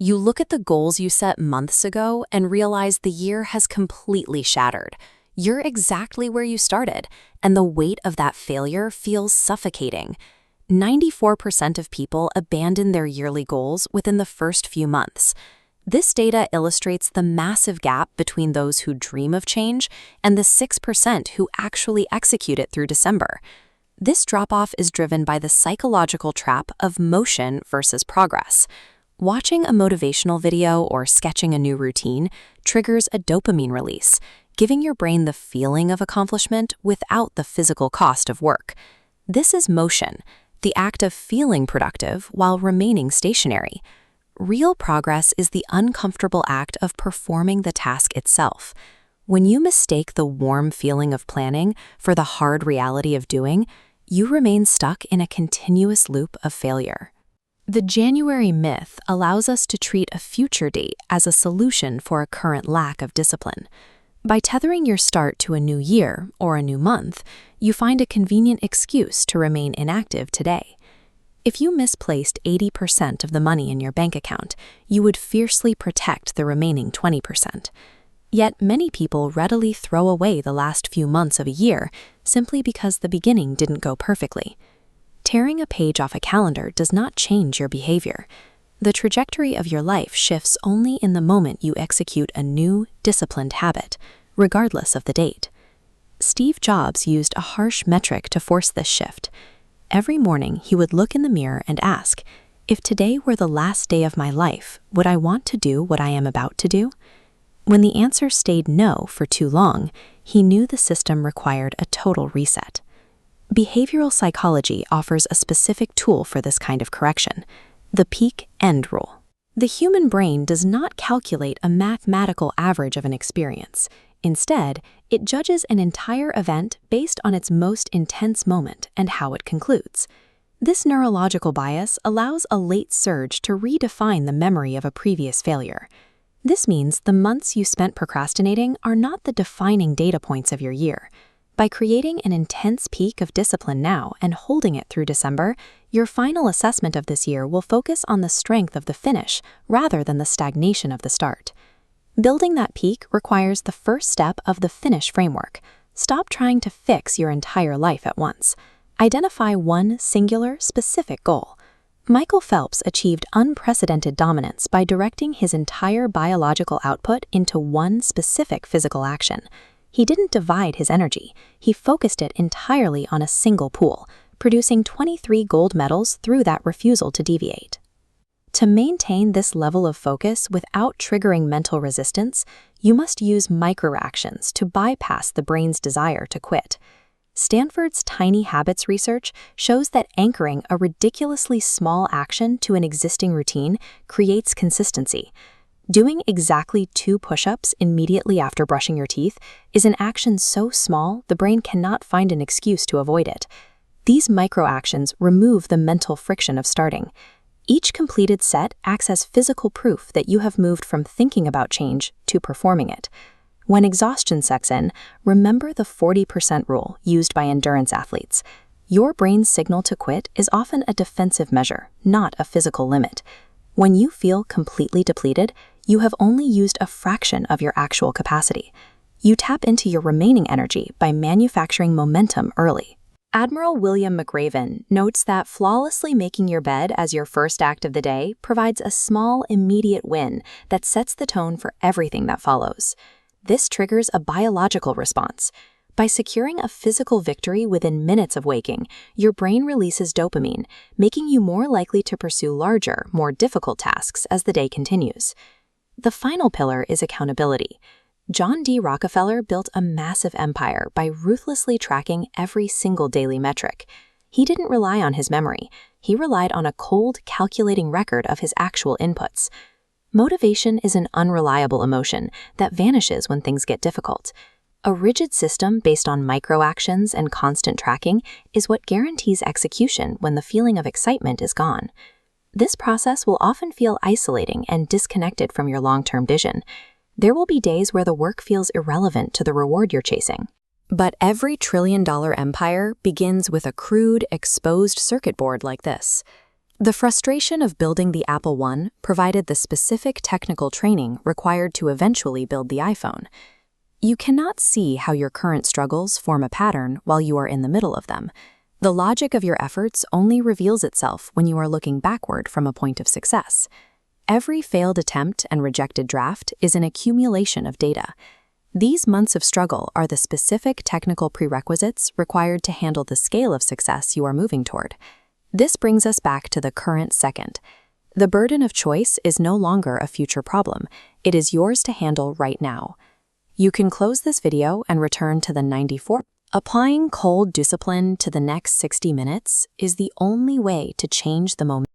You look at the goals you set months ago and realize the year has completely shattered. You're exactly where you started, and the weight of that failure feels suffocating. 94% of people abandon their yearly goals within the first few months. This data illustrates the massive gap between those who dream of change and the 6% who actually execute it through December. This drop-off is driven by the psychological trap of motion versus progress. Watching a motivational video or sketching a new routine triggers a dopamine release, giving your brain the feeling of accomplishment without the physical cost of work. This is motion, the act of feeling productive while remaining stationary. Real progress is the uncomfortable act of performing the task itself. When you mistake the warm feeling of planning for the hard reality of doing, you remain stuck in a continuous loop of failure. The January myth allows us to treat a future date as a solution for a current lack of discipline. By tethering your start to a new year or a new month, you find a convenient excuse to remain inactive today. If you misplaced 80% of the money in your bank account, you would fiercely protect the remaining 20%. Yet many people readily throw away the last few months of a year simply because the beginning didn't go perfectly. Tearing a page off a calendar does not change your behavior. The trajectory of your life shifts only in the moment you execute a new, disciplined habit, regardless of the date. Steve Jobs used a harsh metric to force this shift. Every morning, he would look in the mirror and ask, "If today were the last day of my life, would I want to do what I am about to do?" When the answer stayed no for too long, he knew the system required a total reset. Behavioral psychology offers a specific tool for this kind of correction, the peak-end rule. The human brain does not calculate a mathematical average of an experience. Instead, it judges an entire event based on its most intense moment and how it concludes. This neurological bias allows a late surge to redefine the memory of a previous failure. This means the months you spent procrastinating are not the defining data points of your year. By creating an intense peak of discipline now and holding it through December, your final assessment of this year will focus on the strength of the finish rather than the stagnation of the start. Building that peak requires the first step of the finish framework. Stop trying to fix your entire life at once. Identify one singular, specific goal. Michael Phelps achieved unprecedented dominance by directing his entire biological output into one specific physical action. He didn't divide his energy, he focused it entirely on a single pool, producing 23 gold medals through that refusal to deviate. To maintain this level of focus without triggering mental resistance, you must use microactions to bypass the brain's desire to quit. Stanford's Tiny Habits research shows that anchoring a ridiculously small action to an existing routine creates consistency. Doing exactly 2 push-ups immediately after brushing your teeth is an action so small the brain cannot find an excuse to avoid it. These micro-actions remove the mental friction of starting. Each completed set acts as physical proof that you have moved from thinking about change to performing it. When exhaustion sets in, remember the 40% rule used by endurance athletes. Your brain's signal to quit is often a defensive measure, not a physical limit. When you feel completely depleted, you have only used a fraction of your actual capacity. You tap into your remaining energy by manufacturing momentum early. Admiral William McRaven notes that flawlessly making your bed as your first act of the day provides a small, immediate win that sets the tone for everything that follows. This triggers a biological response. By securing a physical victory within minutes of waking, your brain releases dopamine, making you more likely to pursue larger, more difficult tasks as the day continues. The final pillar is accountability. John D. Rockefeller built a massive empire by ruthlessly tracking every single daily metric. He didn't rely on his memory. He relied on a cold, calculating record of his actual inputs. Motivation is an unreliable emotion that vanishes when things get difficult. A rigid system based on micro-actions and constant tracking is what guarantees execution when the feeling of excitement is gone. This process will often feel isolating and disconnected from your long-term vision. There will be days where the work feels irrelevant to the reward you're chasing. But every trillion-dollar empire begins with a crude, exposed circuit board like this. The frustration of building the Apple I provided the specific technical training required to eventually build the iPhone. You cannot see how your current struggles form a pattern while you are in the middle of them. The logic of your efforts only reveals itself when you are looking backward from a point of success. Every failed attempt and rejected draft is an accumulation of data. These months of struggle are the specific technical prerequisites required to handle the scale of success you are moving toward. This brings us back to the current second. The burden of choice is no longer a future problem. It is yours to handle right now. You can close this video and return to the 94. Applying cold discipline to the next 60 minutes is the only way to change the momentum.